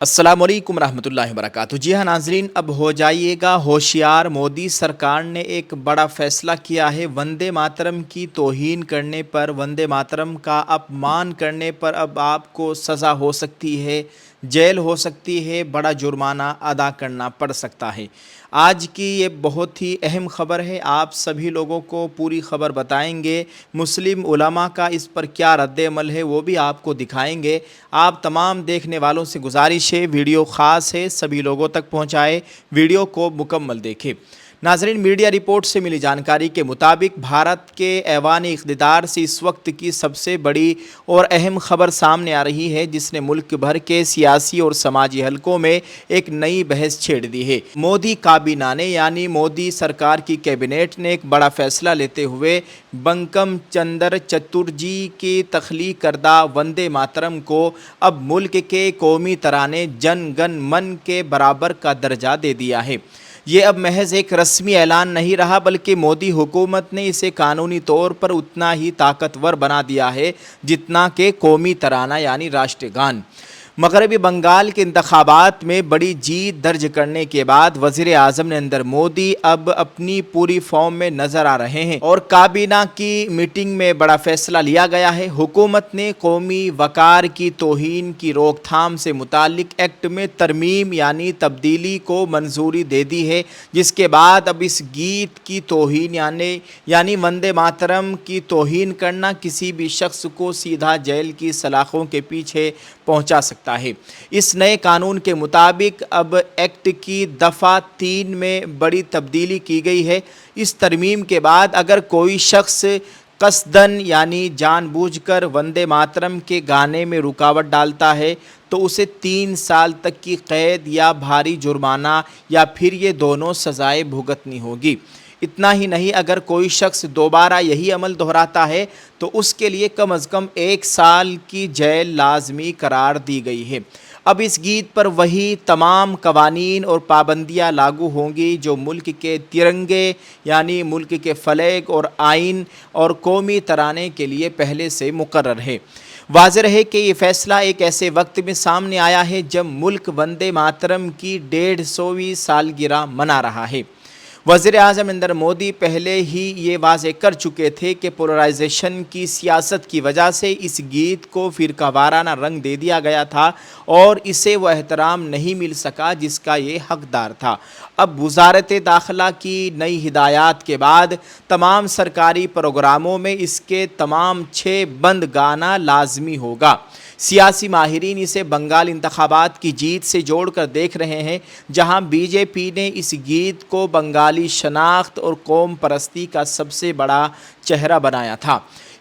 السلام علیکم ورحمۃ اللہ وبرکاتہ۔ جی ہاں ناظرین، اب ہو جائیے گا ہوشیار۔ مودی سرکار نے ایک بڑا فیصلہ کیا ہے۔ وندے ماترم کی توہین کرنے پر، وندے ماترم کا اپمان کرنے پر اب آپ کو سزا ہو سکتی ہے، جیل ہو سکتی ہے، بڑا جرمانہ ادا کرنا پڑ سکتا ہے۔ آج کی یہ بہت ہی اہم خبر ہے، آپ سبھی لوگوں کو پوری خبر بتائیں گے۔ مسلم علماء کا اس پر کیا رد عمل ہے وہ بھی آپ کو دکھائیں گے۔ آپ تمام دیکھنے والوں سے گزارش ہے، ویڈیو خاص ہے، سبھی لوگوں تک پہنچائے، ویڈیو کو مکمل دیکھیں۔ ناظرین، میڈیا رپورٹ سے ملی جانکاری کے مطابق بھارت کے ایوان اقتدار سے اس وقت کی سب سے بڑی اور اہم خبر سامنے آ رہی ہے، جس نے ملک بھر کے سیاسی اور سماجی حلقوں میں ایک نئی بحث چھیڑ دی ہے۔ مودی کابینہ نے یعنی مودی سرکار کی کیبنٹ نے ایک بڑا فیصلہ لیتے ہوئے بنکم چندر چٹرجی کی تخلیق کردہ وندے ماترم کو اب ملک کے قومی ترانے جن گن من کے برابر کا درجہ دے دیا ہے۔ یہ اب محض ایک رسمی اعلان نہیں رہا، بلکہ مودی حکومت نے اسے قانونی طور پر اتنا ہی طاقتور بنا دیا ہے جتنا کہ قومی ترانہ یعنی راشٹر گان۔ مغربی بنگال کے انتخابات میں بڑی جیت درج کرنے کے بعد وزیر اعظم نریندر مودی اب اپنی پوری فارم میں نظر آ رہے ہیں اور کابینہ کی میٹنگ میں بڑا فیصلہ لیا گیا ہے۔ حکومت نے قومی وقار کی توہین کی روک تھام سے متعلق ایکٹ میں ترمیم یعنی تبدیلی کو منظوری دے دی ہے، جس کے بعد اب اس گیت کی توہین یعنی وندے ماترم کی توہین کرنا کسی بھی شخص کو سیدھا جیل کی سلاخوں کے پیچھے پہنچا سکتا ہے۔ اس نئے قانون کے مطابق اب ایکٹ کی دفعہ 3 میں بڑی تبدیلی کی گئی ہے۔ اس ترمیم کے بعد اگر کوئی شخص قصدن یعنی جان بوجھ کر وندے ماترم کے گانے میں رکاوٹ ڈالتا ہے تو اسے 3 سال تک کی قید یا بھاری جرمانہ یا پھر یہ دونوں سزائیں بھگتنی ہوگی۔ اتنا ہی نہیں، اگر کوئی شخص دوبارہ یہی عمل دہراتا ہے تو اس کے لیے کم از کم 1 سال کی جیل لازمی قرار دی گئی ہے۔ اب اس گیت پر وہی تمام قوانین اور پابندیاں لاگو ہوں گی جو ملک کے ترنگے یعنی ملک کے فلیگ اور آئین اور قومی ترانے کے لیے پہلے سے مقرر ہے۔ واضح ہے کہ یہ فیصلہ ایک ایسے وقت میں سامنے آیا ہے جب ملک وندے ماترم کی 150ویں سالگرہ منا رہا ہے۔ وزیر اعظم نریندر مودی پہلے ہی یہ واضح کر چکے تھے کہ پولرائزیشن کی سیاست کی وجہ سے اس گیت کو فرقہ وارانہ رنگ دے دیا گیا تھا اور اسے وہ احترام نہیں مل سکا جس کا یہ حقدار تھا۔ اب وزارت داخلہ کی نئی ہدایات کے بعد تمام سرکاری پروگراموں میں اس کے تمام 6 بند گانا لازمی ہوگا۔ سیاسی ماہرین اسے بنگال انتخابات کی جیت سے جوڑ کر دیکھ رہے ہیں، جہاں بی جے پی نے اس گیت کو بنگالی شناخت اور قوم پرستی کا سب سے بڑا چہرہ بنایا تھا۔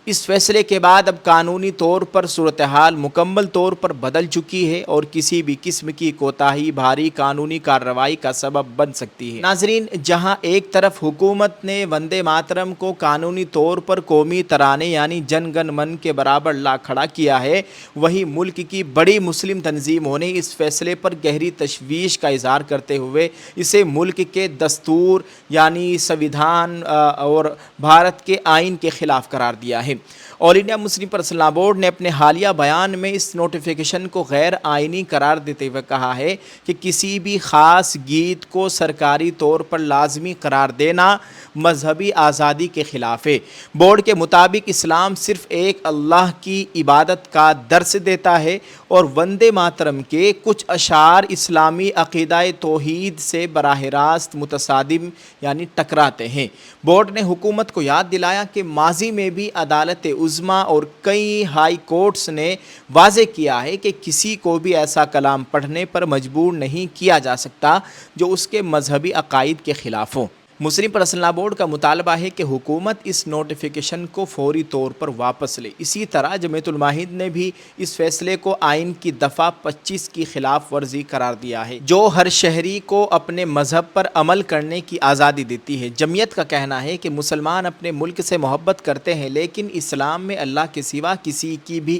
اس فیصلے کے بعد اب قانونی طور پر صورتحال مکمل طور پر بدل چکی ہے اور کسی بھی قسم کی کوتاہی بھاری قانونی کارروائی کا سبب بن سکتی ہے۔ ناظرین، جہاں ایک طرف حکومت نے وندے ماترم کو قانونی طور پر قومی ترانے یعنی جن گن من کے برابر لا کھڑا کیا ہے، وہیں ملک کی بڑی مسلم تنظیموں نے اس فیصلے پر گہری تشویش کا اظہار کرتے ہوئے اسے ملک کے دستور یعنی سویدھان اور بھارت کے آئین کے خلاف قرار دیا ہے۔ آل انڈیا مسلم پرسنل لاء بورڈ نے اپنے حالیہ بیان میں اس نوٹیفیکیشن کو غیر آئینی قرار دیتے ہوئے کہا ہے کہ کسی بھی خاص گیت کو سرکاری طور پر لازمی قرار دینا مذہبی آزادی کے خلاف ہے۔ بورڈ کے مطابق اسلام صرف ایک اللہ کی عبادت کا درس دیتا ہے اور وندے ماترم کے کچھ اشعار اسلامی عقیدہ توحید سے براہ راست متصادم یعنی ٹکراتے ہیں۔ بورڈ نے حکومت کو یاد دلایا کہ ماضی میں بھی عدالت عظمیٰ اور کئی ہائی کورٹس نے واضح کیا ہے کہ کسی کو بھی ایسا کلام پڑھنے پر مجبور نہیں کیا جا سکتا جو اس کے مذہبی عقائد کے خلاف ہو۔ مسلم پرسنل لاء بورڈ کا مطالبہ ہے کہ حکومت اس نوٹیفیکیشن کو فوری طور پر واپس لے۔ اسی طرح جمعیت علماء نے بھی اس فیصلے کو آئین کی دفعہ 25 کی خلاف ورزی قرار دیا ہے، جو ہر شہری کو اپنے مذہب پر عمل کرنے کی آزادی دیتی ہے۔ جمعیت کا کہنا ہے کہ مسلمان اپنے ملک سے محبت کرتے ہیں، لیکن اسلام میں اللہ کے سوا کسی کی بھی